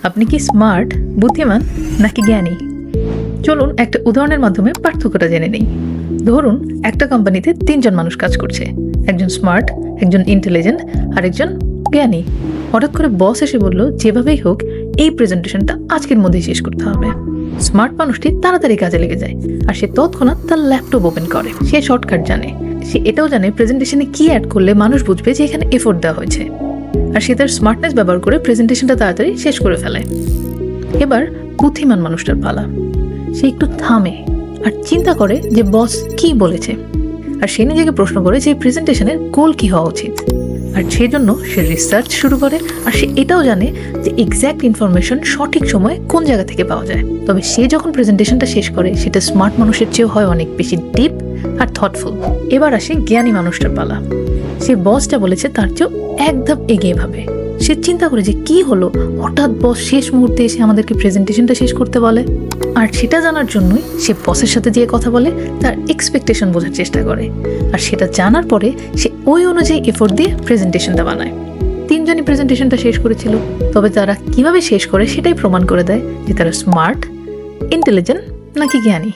আপনি কি স্মার্ট, বুদ্ধিমান নাকি জ্ঞানী? চলুন একটা উদাহরণের মাধ্যমে পার্থক্যটা জেনে নেই। ধরুন একটা কোম্পানিতে 3 জন মানুষ কাজ করছে, একজন স্মার্ট, একজন ইন্টেলিজেন্ট আর একজন জ্ঞানী। হঠাৎ করে বস এসে বলল, যেভাবেই হোক এই প্রেজেন্টেশনটা আজকের মধ্যেই শেষ করতে হবে। স্মার্ট মানুষটি তাড়াতাড়ি কাজে লেগে যায় আর সে তৎক্ষণাৎ তার ল্যাপটপ ওপেন করে। সে শর্টকাট জানে, সে এটাও জানে প্রেজেন্টেশনে কি অ্যাড করলে মানুষ বুঝবে যে এখানে এফোর্ট দেওয়া হয়েছে, আর সে তার স্মার্টনেস ব্যবহার করে প্রেজেন্টেশনটা তাড়াতাড়ি শেষ করে ফেলে। এবার বুদ্ধিমান মানুষটার পালা। সে একটু থামে আর চিন্তা করে যে বস কি বলেছে, আর সে নিজেকে প্রশ্ন করে যে প্রেজেন্টেশনের গোল কি হওয়া উচিত, আর সেজন্য সে রিসার্চ শুরু করে। আর সে এটাও জানে যে এক্স্যাক্ট ইনফরমেশন সঠিক সময়ে কোন জায়গা থেকে পাওয়া যায়। তবে সে যখন প্রেজেন্টেশনটা শেষ করে সেটা স্মার্ট মানুষের চেয়েও হয় অনেক বেশি ডিপ আর থটফুল। এবার আসে জ্ঞানী মানুষটার পালা। সে বসটা বলেছে তার চেয়েও এক ধাপ এগিয়ে ভাবে। সে চিন্তা করে যে কি হলো, হঠাৎ বস শেষ মুহূর্তে এসে আমাদেরকে প্রেজেন্টেশনটা শেষ করতে বলে। আর সেটা জানার জন্যই সে বসের সাথে যেয়ে কথা বলে, তার এক্সপেকটেশন বোঝার চেষ্টা করে। আর সেটা জানার পরে সে ওই অনুযায়ী এফোর্ট দিয়ে প্রেজেন্টেশনটা বানায়। 3 জনই প্রেজেন্টেশনটা শেষ করেছিল, তবে তারা কিভাবে শেষ করে সেটাই প্রমাণ করে দেয় যে তারা স্মার্ট, ইন্টেলিজেন্ট নাকি জ্ঞানী।